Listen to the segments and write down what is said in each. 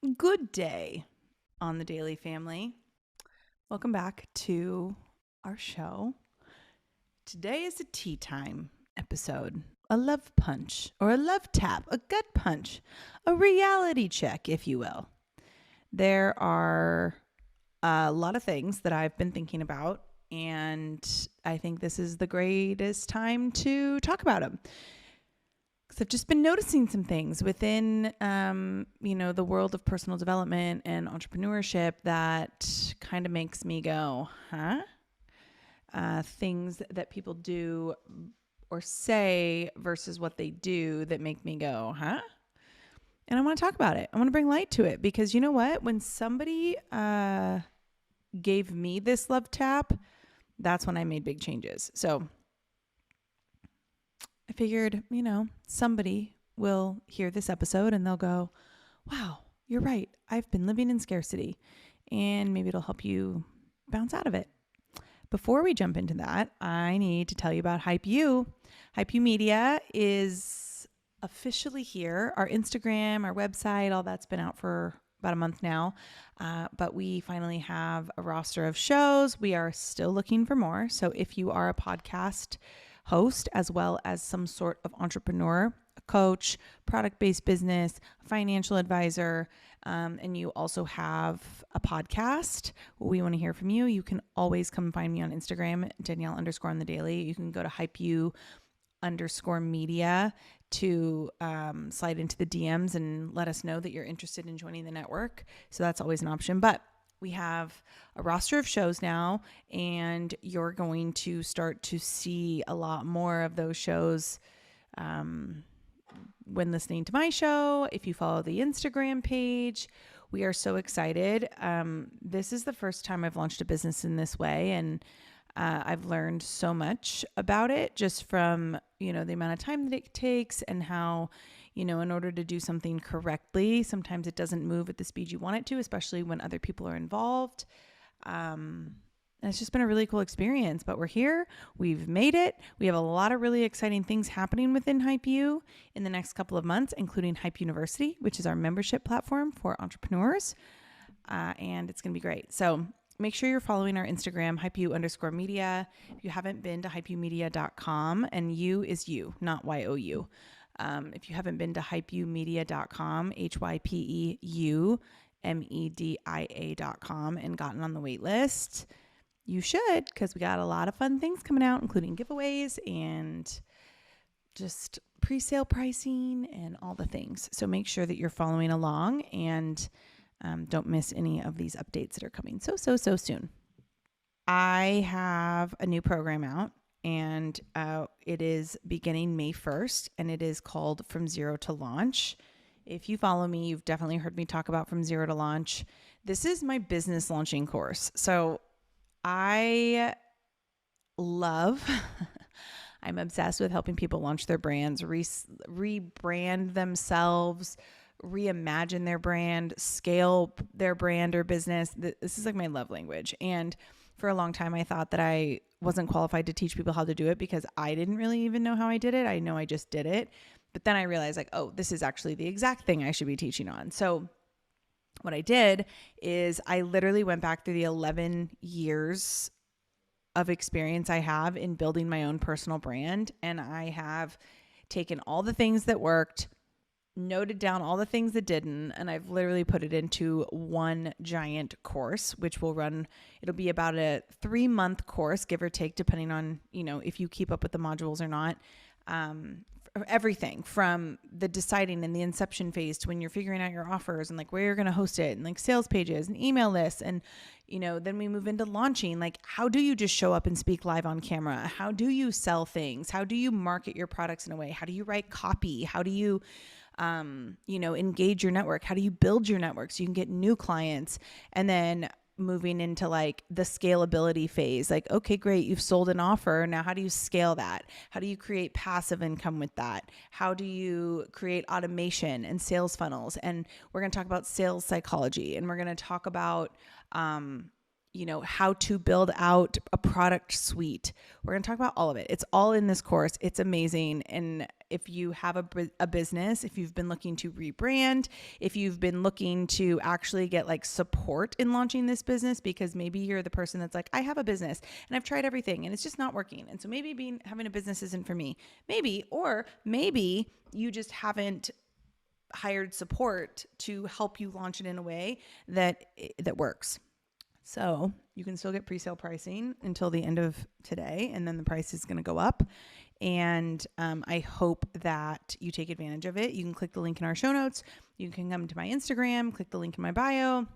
Good day on the Daily Family. Welcome back to our show. Today is a tea time episode, a love punch or a love tap, a gut punch, a reality check, if you will. There are a lot of things that I've been thinking about, and I think this is the greatest time to talk about them. I've just been noticing some things within, the world of personal development and entrepreneurship that kind of makes me go, huh? Things that people do or say versus what they do that make me go, huh? And I want to talk about it. I want to bring light to it because you know what? When somebody gave me this love tap, that's when I made big changes. So I figured, somebody will hear this episode and they'll go, wow, you're right. I've been living in scarcity, and maybe it'll help you bounce out of it. Before we jump into that, I need to tell you about Hype You. Hype You Media is officially here. Our Instagram, our website, all that's been out for about a month now. But we finally have a roster of shows. We are still looking for more. So if you are a podcast host, as well as some sort of entrepreneur, a coach, product-based business, financial advisor, and you also have a podcast, we want to hear from you. You can always come find me on Instagram, Danielle_on_the_daily. You can go to hypeu_media to slide into the DMs and let us know that you're interested in joining the network. So that's always an option. But we have a roster of shows now, and you're going to start to see a lot more of those shows when listening to my show. If you follow the Instagram page, we are so excited. This is the first time I've launched a business in this way, and I've learned so much about it just from, the amount of time that it takes and how, in order to do something correctly, sometimes it doesn't move at the speed you want it to, especially when other people are involved. And it's just been a really cool experience, but we're here. We've made it. We have a lot of really exciting things happening within Hype U in the next couple of months, including Hype University, which is our membership platform for entrepreneurs. And it's going to be great. So make sure you're following our Instagram, hypeu_media. If you haven't been to hypeumedia.com, and you is you, not YOU. If you haven't been to hypeumedia.com, hypeumedia.com, and gotten on the wait list, you should, because we got a lot of fun things coming out, including giveaways and just pre-sale pricing and all the things. So make sure that you're following along and don't miss any of these updates that are coming so soon. I have a new program out, and it is beginning May 1st, and it is called From Zero to Launch. If you follow me, you've definitely heard me talk about From Zero to Launch. This is my business launching course. So I'm obsessed with helping people launch their brands, rebrand themselves, reimagine their brand, scale their brand or business. This is like my love language. And for a long time, I thought that I wasn't qualified to teach people how to do it because I didn't really even know how I did it. I know I just did it. But then I realized this is actually the exact thing I should be teaching on. So what I did is I literally went back through the 11 years of experience I have in building my own personal brand. And I have taken all the things that worked, noted down all the things that didn't, and I've literally put it into one giant course, which it'll be about a 3-month course, give or take, depending on, if you keep up with the modules or not. Everything from the deciding and the inception phase to when you're figuring out your offers and where you're going to host it and sales pages and email lists. And, then we move into launching, how do you just show up and speak live on camera? How do you sell things? How do you market your products in a way? How do you write copy? How do you engage your network? How do you build your network so you can get new clients? And then moving into the scalability phase, okay, great, you've sold an offer. Now, how do you scale that? How do you create passive income with that? How do you create automation and sales funnels? And we're going to talk about sales psychology, and we're going to talk about, how to build out a product suite. We're going to talk about all of it. It's all in this course. It's amazing. And if you have a business, if you've been looking to rebrand, if you've been looking to actually get like support in launching this business, because maybe you're the person that's like, I have a business and I've tried everything and it's just not working. And so maybe having a business isn't for me. Or maybe you just haven't hired support to help you launch it in a way that works. So you can still get pre-sale pricing until the end of today, and then the price is going to go up. And I hope that you take advantage of it. You can click the link in our show notes. You can come to my Instagram, click the link in my bio.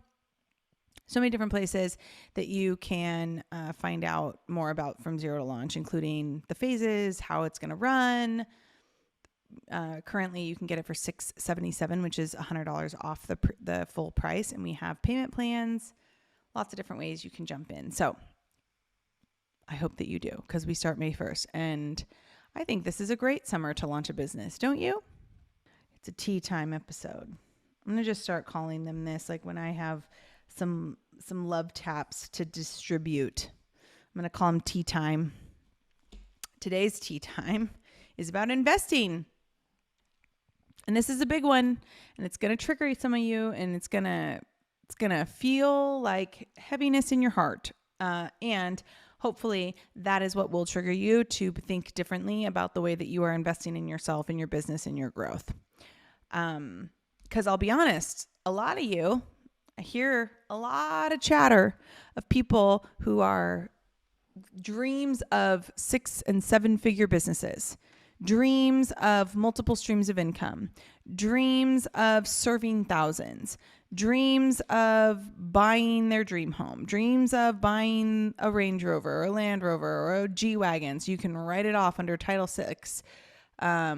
So many different places that you can find out more about From Zero to Launch, including the phases, how it's going to run. Currently, you can get it for $677, which is $100 off the full price. And we have payment plans. Lots of different ways you can jump in. So I hope that you do, because we start May 1st. And I think this is a great summer to launch a business, don't you? It's a tea time episode. I'm going to just start calling them this, like when I have some love taps to distribute. I'm going to call them tea time. Today's tea time is about investing. And this is a big one, and it's going to trigger some of you, and it's going to feel like heaviness in your heart. And hopefully that is what will trigger you to think differently about the way that you are investing in yourself and your business and your growth. Because I'll be honest, a lot of you, I hear a lot of chatter of people who are dreams of 6 and 7 figure businesses, dreams of multiple streams of income, dreams of serving thousands, dreams of buying their dream home, dreams of buying a Range Rover or a Land Rover or a G-Wagon. So you can write it off under Title VI. A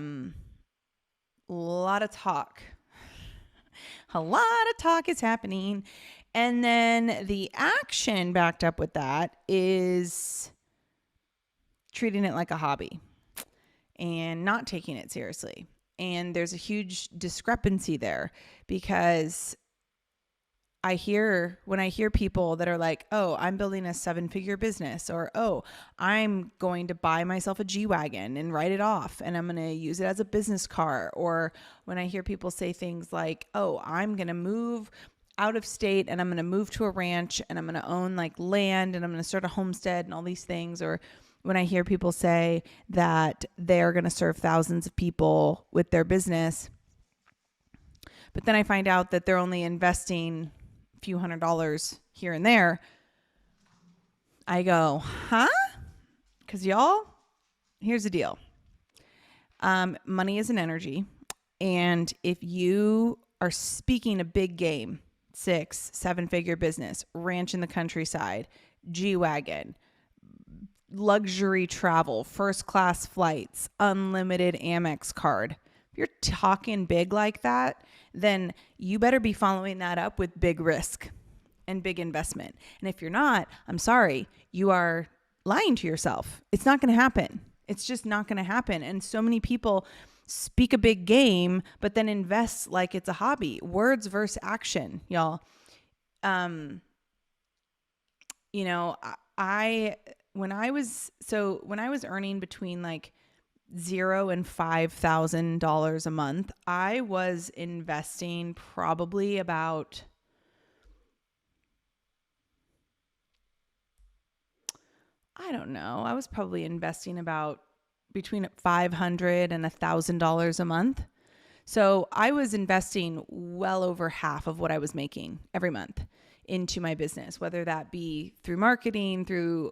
lot of talk. A lot of talk is happening. And then the action backed up with that is treating it like a hobby and not taking it seriously. And there's a huge discrepancy there, because when I hear people that are like, oh, I'm building a 7-figure business, or, oh, I'm going to buy myself a G-Wagon and write it off and I'm going to use it as a business car. Or when I hear people say things like, oh, I'm going to move out of state and I'm going to move to a ranch and I'm going to own like land and I'm going to start a homestead and all these things. Or when I hear people say that they're going to serve thousands of people with their business, but then I find out that they're only investing a few $100s here and there, I go, huh? Because y'all, here's the deal. Money is an energy. And if you are speaking a big game, 6, 7-figure business, ranch in the countryside, G-Wagon, luxury travel, first class flights, unlimited Amex card. If you're talking big like that, then you better be following that up with big risk and big investment. And if you're not, I'm sorry, you are lying to yourself. It's not going to happen. It's just not going to happen. And so many people speak a big game, but then invest like it's a hobby. Words versus action, y'all. When I was earning between like $0 and $5,000 a month, I was investing probably about, I don't know, I was probably investing about between $500 and $1,000 a month. So I was investing well over half of what I was making every month into my business, whether that be through marketing, through,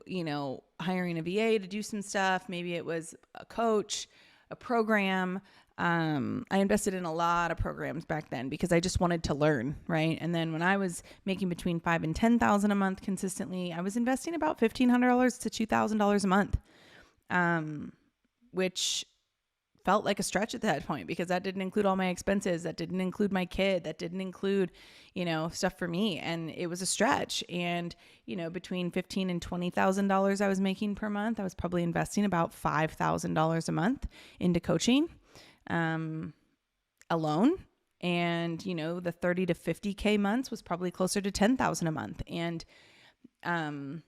hiring a VA to do some stuff. Maybe it was a coach, a program. I invested in a lot of programs back then because I just wanted to learn, right? And then when I was making between $5,000 and $10,000 a month consistently, I was investing about $1,500 to $2,000 a month, which felt like a stretch at that point because that didn't include all my expenses. That didn't include my kid. That didn't include, stuff for me. And it was a stretch. And, between $15,000 and $20,000 I was making per month, I was probably investing about $5,000 a month into coaching, alone. And, the 30 to 50K months was probably closer to $10,000 a month. And And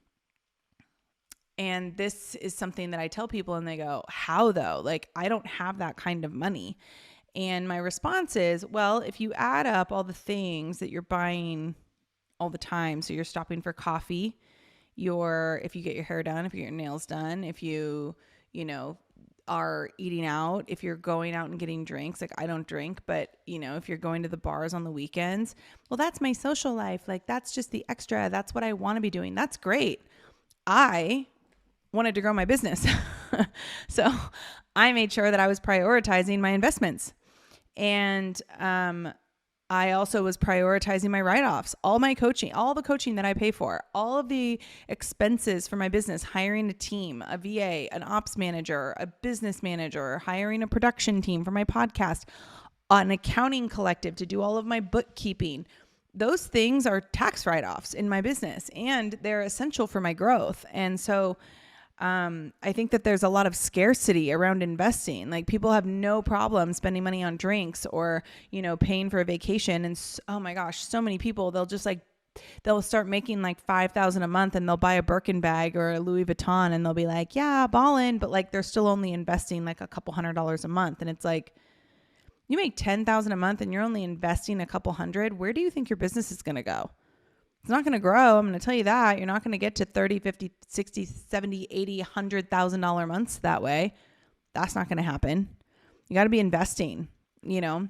this is something that I tell people and they go, how though? Like, I don't have that kind of money. And my response is, well, if you add up all the things that you're buying all the time, so you're stopping for coffee, if you get your hair done, if you get your nails done, if you are eating out, if you're going out and getting drinks, like I don't drink, but if you're going to the bars on the weekends, well, that's my social life. Like that's just the extra. That's what I want to be doing. That's great. I wanted to grow my business. So I made sure that I was prioritizing my investments. And I also was prioritizing my write-offs, all my coaching, all the coaching that I pay for, all of the expenses for my business, hiring a team, a VA, an ops manager, a business manager, hiring a production team for my podcast, an accounting collective to do all of my bookkeeping. Those things are tax write-offs in my business and they're essential for my growth. And so I think that there's a lot of scarcity around investing. Like people have no problem spending money on drinks or, paying for a vacation. And oh my gosh, so many people, they'll start making like $5,000 a month and they'll buy a Birkin bag or a Louis Vuitton and they'll be like, yeah, ballin'. But like, they're still only investing like a couple $100s a month. And it's like, you make $10,000 a month and you're only investing a couple hundred. Where do you think your business is going to go? It's not going to grow. I'm going to tell you that. You're not going to get to 30, 50, 60, 70, 80, $100,000 months that way. That's not going to happen. You got to be investing, And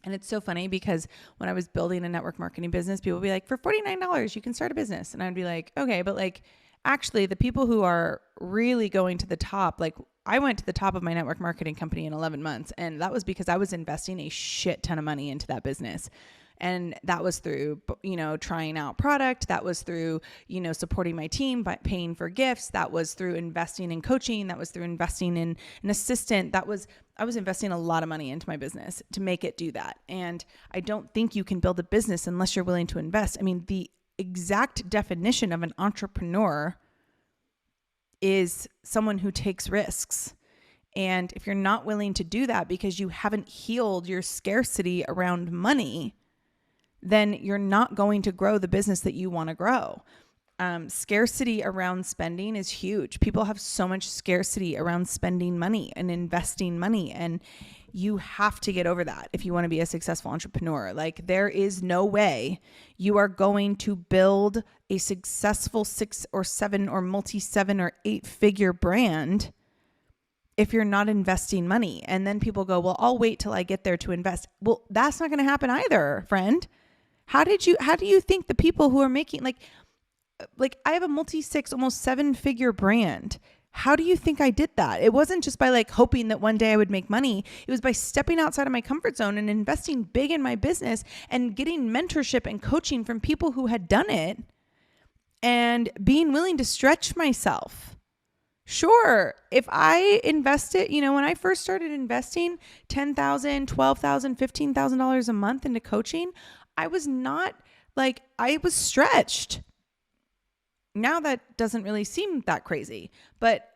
it's so funny because when I was building a network marketing business, people would be like, for $49, you can start a business. And I'd be like, okay, but like, actually the people who are really going to the top, like I went to the top of my network marketing company in 11 months. And that was because I was investing a shit ton of money into that business. And that was through, trying out product. That was through, supporting my team by paying for gifts. That was through investing in coaching. That was through investing in an assistant. I was investing a lot of money into my business to make it do that. And I don't think you can build a business unless you're willing to invest. I mean, the exact definition of an entrepreneur is someone who takes risks. And if you're not willing to do that because you haven't healed your scarcity around money, then you're not going to grow the business that you want to grow. Scarcity around spending is huge. People have so much scarcity around spending money and investing money. And you have to get over that if you want to be a successful entrepreneur. Like there is no way you are going to build a successful 6 or 7 or multi-7 or 8-figure brand if you're not investing money. And then people go, well, I'll wait till I get there to invest. Well, that's not going to happen either, friend. How do you think the people who are making like I have a multi-6, almost 7-figure brand. How do you think I did that? It wasn't just by like hoping that one day I would make money. It was by stepping outside of my comfort zone and investing big in my business and getting mentorship and coaching from people who had done it and being willing to stretch myself. Sure, if I invested, when I first started investing $10,000, $12,000, $15,000 a month into coaching, I was stretched. Now that doesn't really seem that crazy, but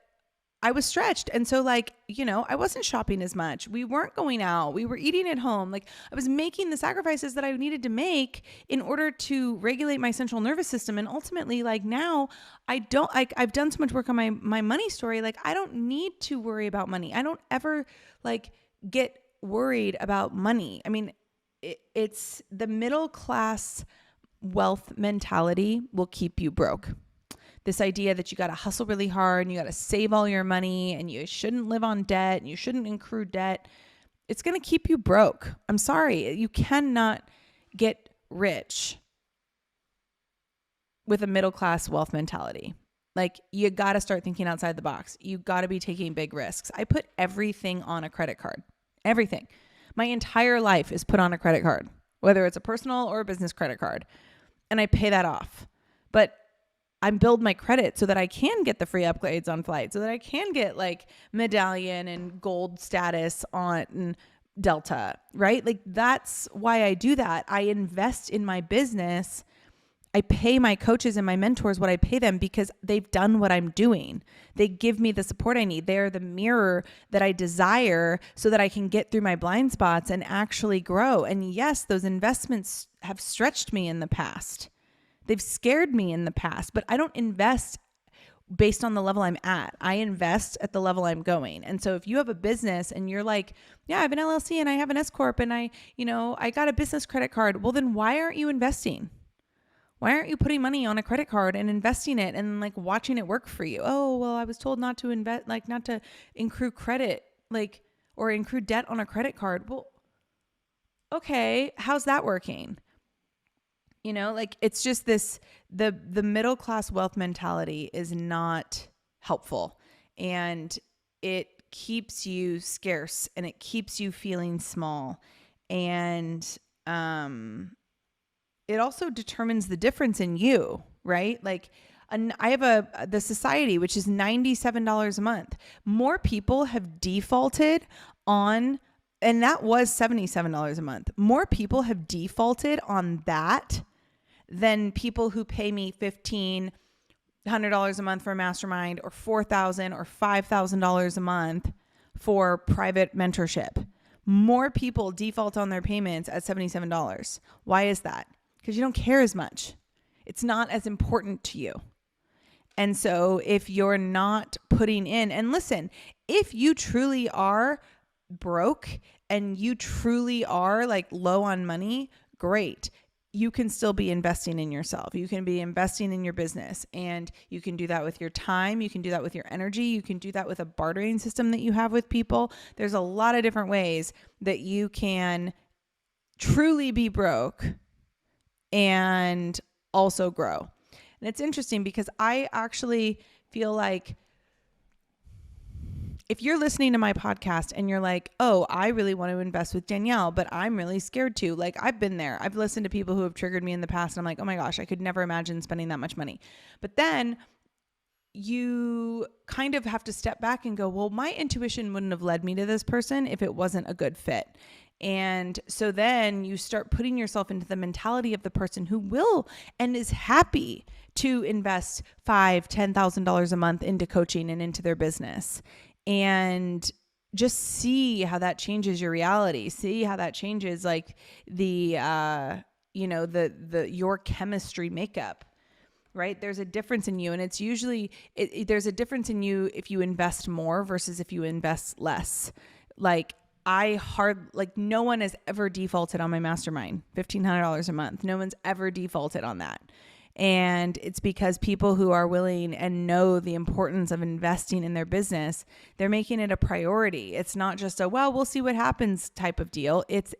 I was stretched. And so I wasn't shopping as much. We weren't going out. We were eating at home. Like I was making the sacrifices that I needed to make in order to regulate my central nervous system. And ultimately, now I've done so much work on my money story. Like I don't need to worry about money. I don't ever get worried about money. I mean, it's the middle class wealth mentality will keep you broke. This idea that you got to hustle really hard and you got to save all your money and you shouldn't live on debt and you shouldn't accrue debt. It's going to keep you broke. I'm sorry. You cannot get rich with a middle class wealth mentality. You got to start thinking outside the box. You got to be taking big risks. I put everything on a credit card. Everything. My entire life is put on a credit card, whether it's a personal or a business credit card. And I pay that off. But I build my credit so that I can get the free upgrades on flights, so that I can get medallion and gold status on Delta, right? That's why I do that. I invest in my business. I pay my coaches and my mentors what I pay them because they've done what I'm doing. They give me the support I need. They're the mirror that I desire so that I can get through my blind spots and actually grow. And yes, those investments have stretched me in the past. They've scared me in the past, but I don't invest based on the level I'm at. I invest at the level I'm going. And so if you have a business and you're like, yeah, I have an LLC and I have an S corp and I got a business credit card. Well, then why aren't you investing? Why aren't you putting money on a credit card and investing it and like watching it work for you? Oh, well, I was told not to invest, like not to accrue credit, like, or accrue debt on a credit card. Well, okay, how's that working? Like it's just the middle class wealth mentality is not helpful, and it keeps you scarce and it keeps you feeling small. And it also determines the difference in you, right? Like I have the society, which is $97 a month. More people have defaulted on, and that was $77 a month. More people have defaulted on that than people who pay me $1,500 a month for a mastermind, or $4,000 or $5,000 a month for private mentorship. More people default on their payments at $77. Why is that? Because you don't care as much. It's not as important to you. And so if you're not putting in, and listen, if you truly are broke and you truly are like low on money, great. You can still be investing in yourself. You can be investing in your business, and you can do that with your time. You can do that with your energy. You can do that with a bartering system that you have with people. There's a lot of different ways that you can truly be broke and also grow. And it's interesting because I actually feel like if you're listening to my podcast and you're like, oh, I really want to invest with Danielle, but I'm really scared to. Like, I've been there. I've listened to people who have triggered me in the past, and I'm like, oh my gosh, I could never imagine spending that much money. But then you kind of have to step back and go, well, my intuition wouldn't have led me to this person if it wasn't a good fit. And so then you start putting yourself into the mentality of the person who will and is happy to invest $5,000, $10,000 a month into coaching and into their business. And just see how that changes your reality. See how that changes like your chemistry makeup, right? There's a difference in you, and it's usually, there's a difference in you if you invest more versus if you invest less. Like no one has ever defaulted on my mastermind, $1,500 a month. No one's ever defaulted on that. And it's because people who are willing and know the importance of investing in their business, they're making it a priority. It's not just we'll see what happens type of deal. It's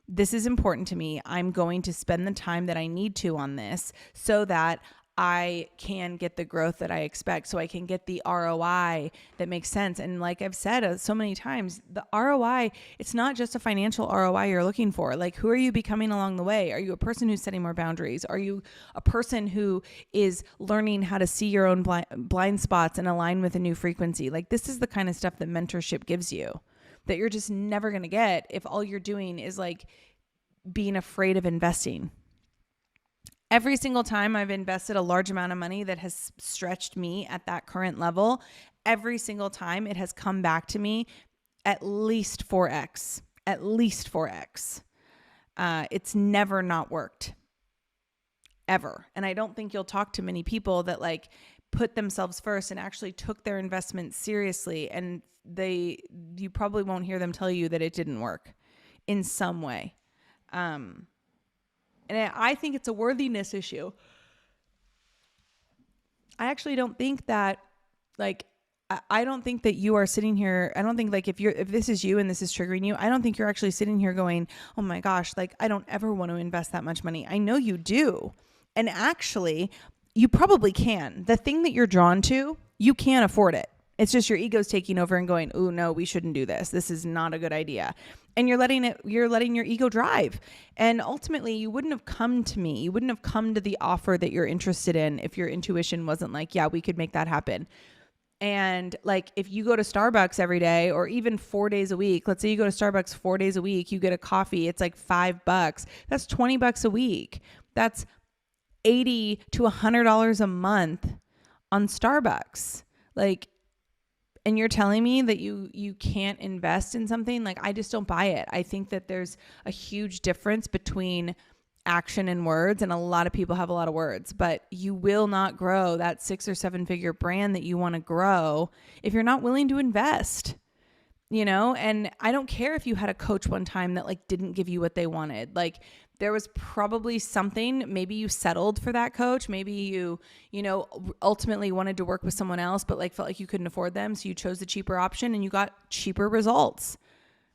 this is important to me. I'm going to spend the time that I need to on this so that I can get the growth that I expect, so I can get the ROI that makes sense. And like I've said so many times, the ROI, it's not just a financial ROI you're looking for. Like, who are you becoming along the way? Are you a person who's setting more boundaries? Are you a person who is learning how to see your own blind spots and align with a new frequency? Like, this is the kind of stuff that mentorship gives you that you're just never going to get if all you're doing is like being afraid of investing. Every single time I've invested a large amount of money that has stretched me at that current level, every single time it has come back to me at least 4x, It's never not worked, ever. And I don't think you'll talk to many people that like put themselves first and actually took their investment seriously. And you probably won't hear them tell you that it didn't work in some way. And I think it's a worthiness issue. I actually don't think that, like, I don't think that you are sitting here. I don't think like if this is you and this is triggering you, I don't think you're actually sitting here going, oh my gosh, like I don't ever want to invest that much money. I know you do. And actually, you probably can. The thing that you're drawn to, you can't afford it. It's just your ego's taking over and going, oh no, we shouldn't do this. This is not a good idea. And you're letting your ego drive. And ultimately you wouldn't have come to me. You wouldn't have come to the offer that you're interested in if your intuition wasn't like, yeah, we could make that happen. And like, if you go to Starbucks every day or even 4 days a week, let's say you go to Starbucks 4 days a week, you get a coffee, it's like $5. That's $20 a week. That's $80 to $100 a month on Starbucks. Like, and you're telling me that you can't invest in something, like I just don't buy it. I think that there's a huge difference between action and words, and a lot of people have a lot of words, but you will not grow that 6 or 7 figure brand that you want to grow if you're not willing to invest, and I don't care if you had a coach one time that like didn't give you what they wanted. Like there was probably something, maybe you settled for that coach. Maybe you ultimately wanted to work with someone else, but like felt like you couldn't afford them. So you chose the cheaper option and you got cheaper results,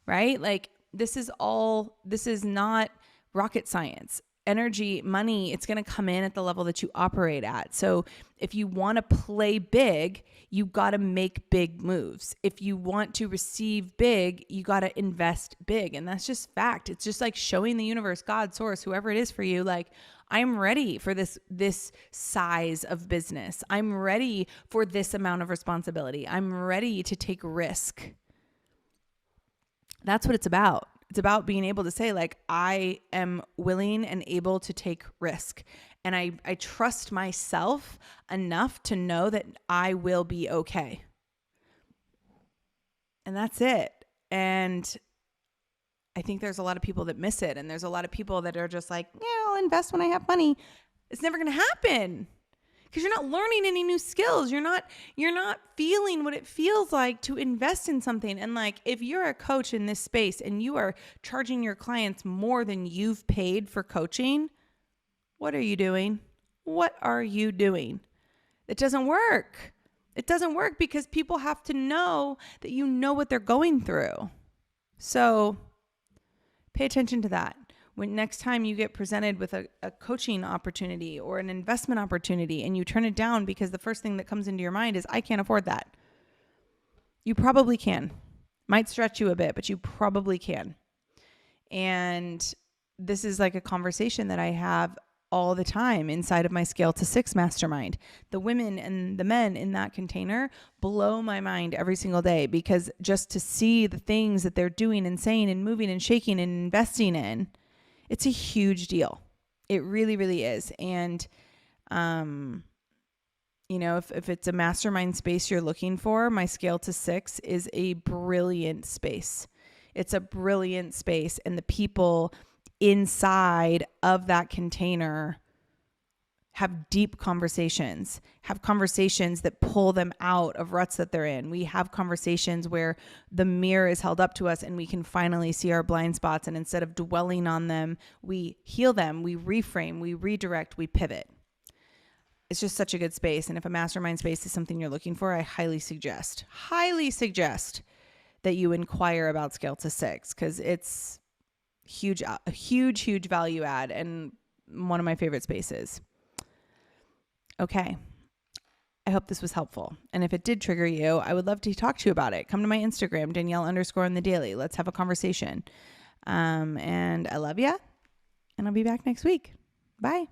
right? Like this is not rocket science. Energy, money, it's going to come in at the level that you operate at. So if you want to play big, you got to make big moves. If you want to receive big, you got to invest big. And that's just fact. It's just like showing the universe, God, source, whoever it is for you, like, I'm ready for this size of business. I'm ready for this amount of responsibility. I'm ready to take risk. That's what it's about. It's about being able to say, like, I am willing and able to take risk. And I trust myself enough to know that I will be okay. And that's it. And I think there's a lot of people that miss it. And there's a lot of people that are just like, yeah, I'll invest when I have money. It's never going to happen. Because you're not learning any new skills. You're not feeling what it feels like to invest in something. And like, if you're a coach in this space and you are charging your clients more than you've paid for coaching, what are you doing? What are you doing? It doesn't work. It doesn't work because people have to know that you know what they're going through. So pay attention to that. When next time you get presented with a coaching opportunity or an investment opportunity and you turn it down because the first thing that comes into your mind is, I can't afford that. You probably can. Might stretch you a bit, but you probably can. And this is like a conversation that I have all the time inside of my Scale to 6 mastermind. The women and the men in that container blow my mind every single day, because just to see the things that they're doing and saying and moving and shaking and investing in, it's a huge deal. It really, really is. And, if it's a mastermind space you're looking for, my Scale to 6 is a brilliant space. It's a brilliant space. And the people inside of that container have deep conversations, have conversations that pull them out of ruts that they're in. We have conversations where the mirror is held up to us and we can finally see our blind spots. And instead of dwelling on them, we heal them, we reframe, we redirect, we pivot. It's just such a good space. And if a mastermind space is something you're looking for, I highly suggest that you inquire about Scale to 6, because it's a huge value add and one of my favorite spaces. Okay. I hope this was helpful. And if it did trigger you, I would love to talk to you about it. Come to my Instagram, Danielle_on_the_daily. Let's have a conversation. And I love you. And I'll be back next week. Bye.